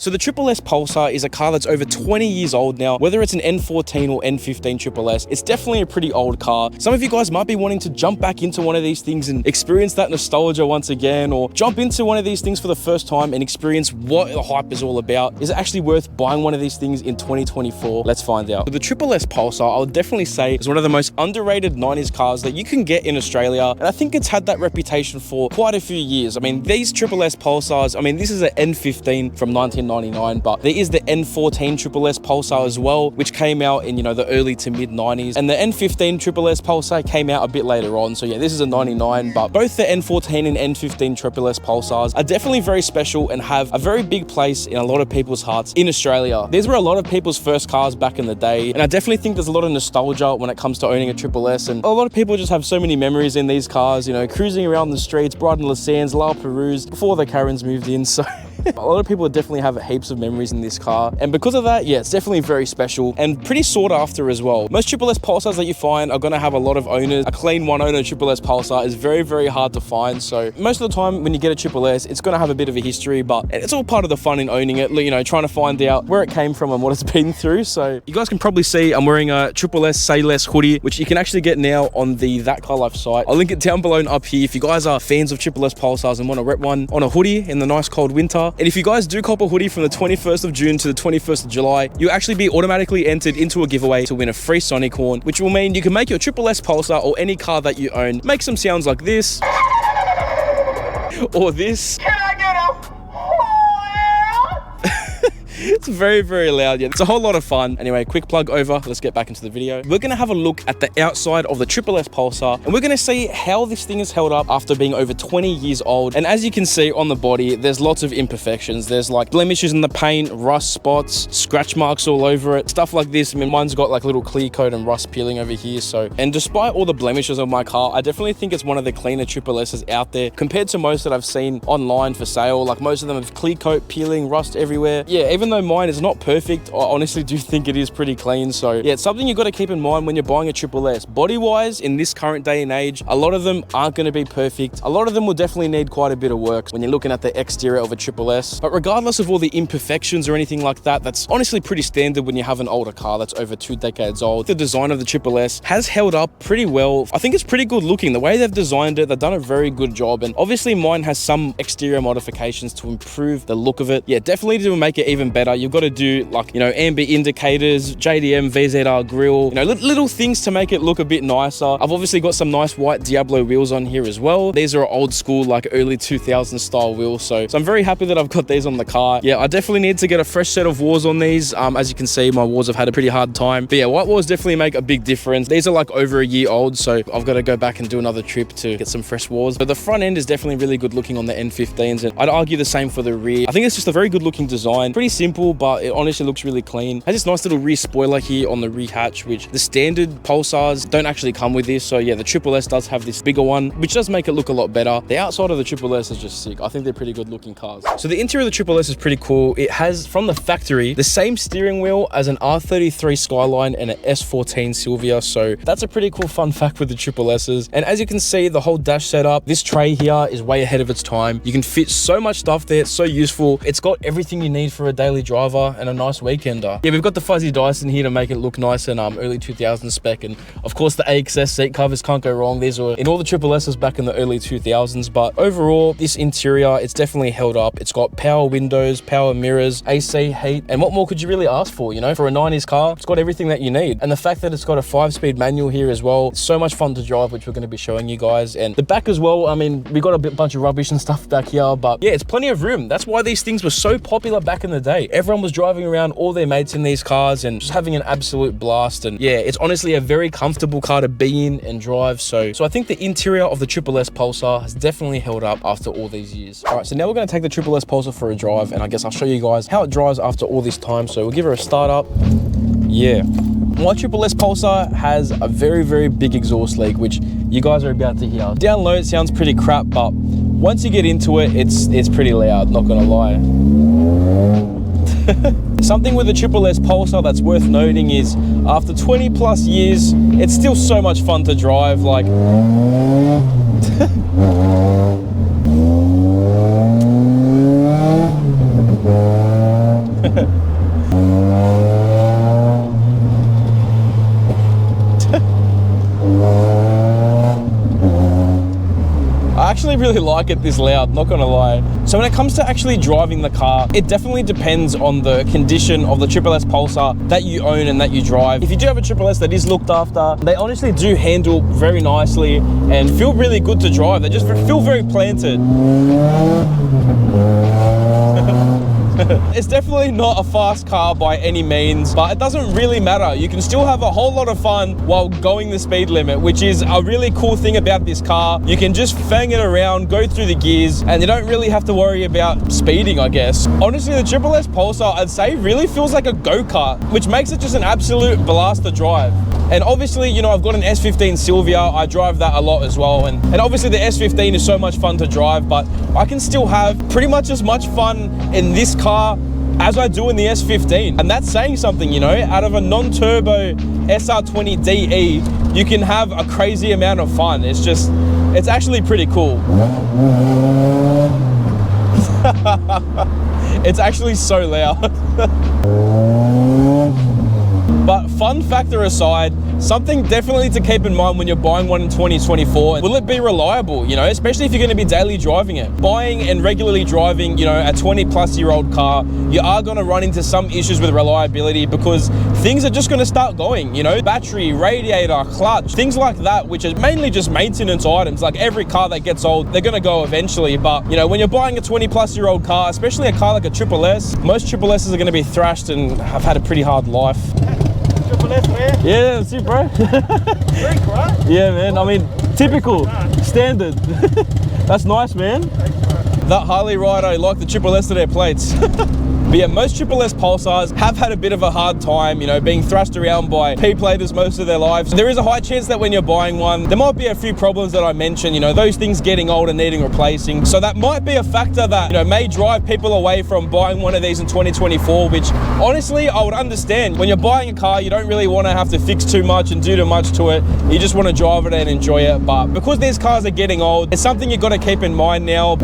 So the SSS Pulsar is a car that's over 20 years old now. Whether it's an N14 or N15 SSS, it's definitely a pretty old car. Some of you guys might be wanting to jump back into one of these things and experience that nostalgia once again, or jump into one of these things for the first time and experience what the hype is all about. Is it actually worth buying one of these things in 2024? Let's find out. So the SSS Pulsar, I would definitely say, is one of the most underrated 90s cars that you can get in Australia, and I think it's had that reputation for quite a few years. I mean, these SSS Pulsars, I mean, this is an N15 from 1999, but there is the N14 SSS Pulsar as well, which came out in, you know, the early to mid 90s, and the N15 SSS Pulsar came out a bit later on. So yeah, this is a 99, but both the N14 and N15 SSS Pulsars are definitely very special and have a very big place in a lot of people's hearts in Australia. These were a lot of people's first cars back in the day, and I definitely think there's a lot of nostalgia when it comes to owning a SSS, and a lot of people just have so many memories in these cars, you know, cruising around the streets, Brighton Les Sands, La Perouse, before the Karens moved in, so a lot of people definitely have heaps of memories in this car, and because of that, yeah, it's definitely very special and pretty sought after as well. Most SSS Pulsars that you find are going to have a lot of owners. A clean one owner SSS Pulsar is very, very hard to find, so most of the time when you get a SSS, it's going to have a bit of a history, but it's all part of the fun in owning it, you know, trying to find out where it came from and what it's been through. So you guys can probably see I'm wearing a SSS Say Less hoodie, which you can actually get now on the ThatCarLife site. I'll link it down below and up here if you guys are fans of SSS Pulsars and want to rep one on a hoodie in the nice cold winter. And if you guys do cop a hoodie from the 21st of June to the 21st of July, you'll actually be automatically entered into a giveaway to win a free Sonic horn, which will mean you can make your SSS Pulsar or any car that you own make some sounds like this or this. Can I get a It's very, very loud. Yeah, it's a whole lot of fun. Anyway, quick plug over. Let's get back into the video. We're going to have a look at the outside of the SSS Pulsar, and we're going to see how this thing is held up after being over 20 years old. And as you can see on the body, there's lots of imperfections. There's like blemishes in the paint, rust spots, scratch marks all over it, stuff like this. I mean, mine's got like little clear coat and rust peeling over here. So, and despite all the blemishes on my car, I definitely think it's one of the cleaner SSS's out there compared to most that I've seen online for sale. Like most of them have clear coat, peeling, rust everywhere. Yeah, even though mine is not perfect, I honestly do think it is pretty clean. So yeah, it's something you've got to keep in mind when you're buying a SSS. Body wise, in this current day and age, a lot of them aren't going to be perfect. A lot of them will definitely need quite a bit of work when you're looking at the exterior of a SSS. But regardless of all the imperfections or anything like that, that's honestly pretty standard when you have an older car that's over 2 decades old. The design of the SSS has held up pretty well. I think it's pretty good looking. The way they've designed it, they've done a very good job. And obviously mine has some exterior modifications to improve the look of it. Yeah, definitely to make it even better, you've got to do, like, you know, amber indicators, JDM VZR grille, you know, little things to make it look a bit nicer. I've obviously got some nice white Diablo wheels on here as well. These are old school, like early 2000s style wheels, so I'm very happy that I've got these on the car. Yeah, I definitely need to get a fresh set of wheels on these. As you can see, my wheels have had a pretty hard time, but yeah, white wheels definitely make a big difference. These are like over a year old, so I've got to go back and do another trip to get some fresh wheels. But the front end is definitely really good looking on the N15s, and I'd argue the same for the rear. I think it's just a very good looking design, pretty simple, but it honestly looks really clean. Has this nice little rear spoiler here on the rear hatch, which the standard Pulsars don't actually come with this. So yeah, the SSS does have this bigger one, which does make it look a lot better. The outside of the SSS is just sick. I think they're pretty good looking cars. So the interior of the SSS is pretty cool. It has, from the factory, the same steering wheel as an R33 Skyline and an S14 Sylvia. So that's a pretty cool fun fact with the SSS's. And as you can see, the whole dash setup, this tray here is way ahead of its time. You can fit so much stuff there. It's so useful. It's got everything you need for a daily driver and a nice weekender. Yeah, we've got the fuzzy dice in here to make it look nice and early 2000s spec, and of course the AXS seat covers can't go wrong. These were in all the SSS's back in the early 2000s, but overall this interior, it's definitely held up. It's got power windows, power mirrors, AC, heat, and what more could you really ask for? You know, for a 90s car, it's got everything that you need. And the fact that it's got a 5-speed manual here as well, it's so much fun to drive, which we're going to be showing you guys. And the back as well, I mean, we got a bunch of rubbish and stuff back here, but yeah, it's plenty of room. That's why these things were so popular back in the day. Everyone was driving around, all their mates in these cars, and just having an absolute blast. And yeah, it's honestly a very comfortable car to be in and drive. So I think the interior of the SSS Pulsar has definitely held up after all these years. All right, so now we're going to take the SSS Pulsar for a drive, and I guess I'll show you guys how it drives after all this time. So we'll give her a start up. Yeah, my SSS Pulsar has a very, very big exhaust leak, which you guys are about to hear. Down low, it sounds pretty crap, but once you get into it, it's pretty loud, not gonna lie. Something with the SSS Pulsar that's worth noting is after 20 plus years, it's still so much fun to drive. Like, like it this loud, not gonna lie. So when it comes to actually driving the car, it definitely depends on the condition of the SSS Pulsar that you own and that you drive. If you do have a SSS that is looked after, they honestly do handle very nicely and feel really good to drive. They just feel very planted. It's definitely not a fast car by any means, but it doesn't really matter. You can still have a whole lot of fun while going the speed limit, which is a really cool thing about this car. You can just fang it around, go through the gears, and you don't really have to worry about speeding, I guess. Honestly, the SSS Pulsar, I'd say, really feels like a go-kart, which makes it just an absolute blast to drive. And obviously, you know, I've got an S15 Silvia. I drive that a lot as well. And obviously the S15 is so much fun to drive, but I can still have pretty much as much fun in this car as I do in the S15. And that's saying something, you know. Out of a non-turbo SR20 DE, you can have a crazy amount of fun. It's actually pretty cool. It's actually so loud. But fun factor aside, something definitely to keep in mind when you're buying one in 2024, will it be reliable, you know, especially if you're going to be daily driving it. Buying and regularly driving, you know, a 20-plus-year-old car, you are going to run into some issues with reliability because things are just going to start going, you know, battery, radiator, clutch, things like that, which is mainly just maintenance items. Like every car that gets old, they're going to go eventually. But, you know, when you're buying a 20-plus-year-old car, especially a car like a SSS, most SSSs are going to be thrashed and have had a pretty hard life. Yeah, that's it, bro. Drink, right? Yeah, man. I mean, typical, standard. That's nice, man. That Harley rider like the SSS to their plates. But yeah, most SSS Pulsars have had a bit of a hard time, you know, being thrashed around by P-platers most of their lives. There is a high chance that when you're buying one, there might be a few problems that I mentioned, you know, those things getting old and needing replacing. So that might be a factor that, you know, may drive people away from buying one of these in 2024, which honestly, I would understand. When you're buying a car, you don't really want to have to fix too much and do too much to it. You just want to drive it and enjoy it. But because these cars are getting old, it's something you've got to keep in mind now.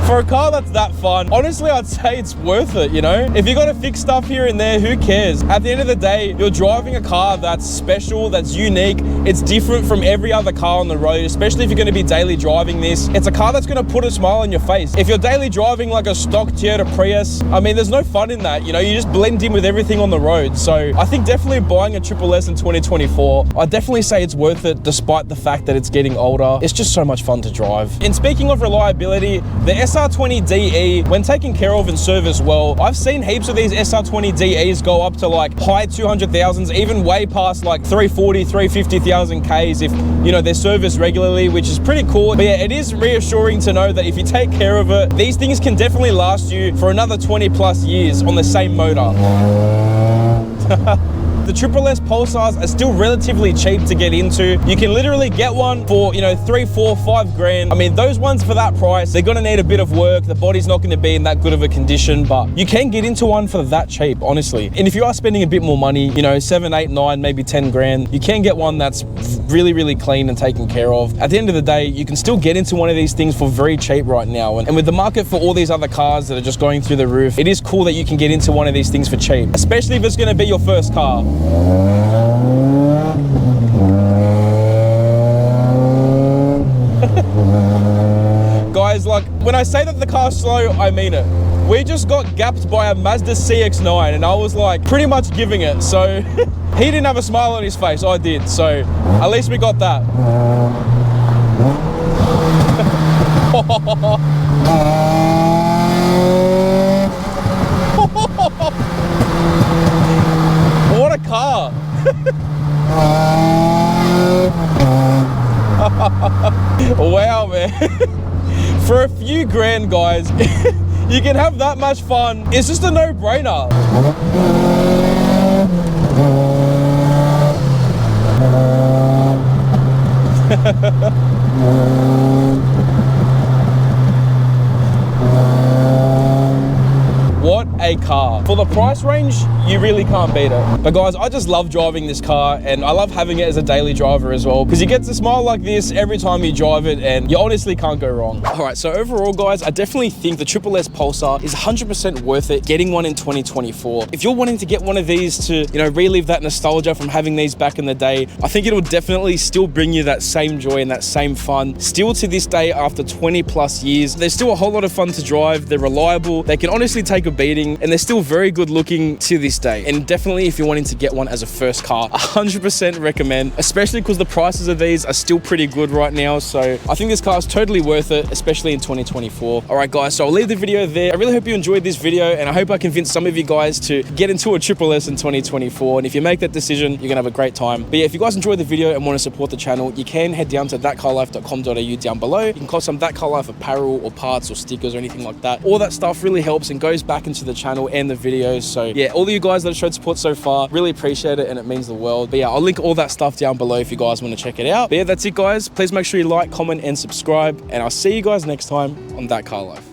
For a car that's that fun, honestly, I'd say it's worth it, you know? If you got to fix stuff here and there, who cares? At the end of the day, you're driving a car that's special, that's unique. It's different from every other car on the road, especially if you're going to be daily driving this. It's a car that's going to put a smile on your face. If you're daily driving like a stock Toyota Prius, I mean, there's no fun in that, you know? You just blend in with everything on the road. So I think definitely buying a SSS in 2024, I'd definitely say it's worth it despite the fact that it's getting older. It's just so much fun to drive. And speaking of reliability, the SR20 DE, when taken care of and serviced well, I've seen heaps of these SR20 DEs go up to like high 200,000s, even way past like 340, 350,000 Ks if, you know, they're serviced regularly, which is pretty cool. But yeah, it is reassuring to know that if you take care of it, these things can definitely last you for another 20 plus years on the same motor. The SSS Pulsars are still relatively cheap to get into. You can literally get one for, you know, 3, 4, 5 grand. I mean, those ones for that price, they're gonna need a bit of work. The body's not gonna be in that good of a condition, but you can get into one for that cheap, honestly. And if you are spending a bit more money, you know, 7, 8, 9, maybe 10 grand, you can get one that's really, really clean and taken care of. At the end of the day, you can still get into one of these things for very cheap right now. And with the market for all these other cars that are just going through the roof, it is cool that you can get into one of these things for cheap, especially if it's gonna be your first car. Guys, like, when I say that the car's slow, I mean it. We just got gapped by a Mazda CX-9 and I was like pretty much giving it. So he didn't have a smile on his face, I did. So at least we got that. What a car. Wow, man. For a few grand, guys, you can have that much fun. It's just a no-brainer. what a car. For the price range, you really can't beat it. But guys, I just love driving this car, and I love having it as a daily driver as well, because you get to smile like this every time you drive it, and you honestly can't go wrong. All right, so overall guys, I definitely think the SSS Pulsar is 100% worth it getting one in 2024. If you're wanting to get one of these to, you know, relive that nostalgia from having these back in the day, I think it'll definitely still bring you that same joy and that same fun. Still to this day, after 20 plus years, they're still a whole lot of fun to drive. They're reliable. They can honestly take a beating, and they're still very good looking to this day. And definitely if you're wanting to get one as a first car, 100% recommend, especially because the prices of these are still pretty good right now. So I think this car is totally worth it, especially in 2024. All right guys, so I'll leave the video there. I really hope you enjoyed this video, and I hope I convinced some of you guys to get into a SSS in 2024. And if you make that decision, you're gonna have a great time. But yeah, if you guys enjoyed the video and want to support the channel, you can head down to thatcarlife.com.au down below. You can cop some ThatCarLife apparel or parts or stickers or anything like that. All that stuff really helps and goes back into the channel and the videos. So yeah, all of you guys that have showed support so far, really appreciate it, and it means the world. But yeah, I'll link all that stuff down below if you guys want to check it out. But yeah, that's it guys. Please make sure you like, comment, and subscribe, and I'll see you guys next time on ThatCarLife.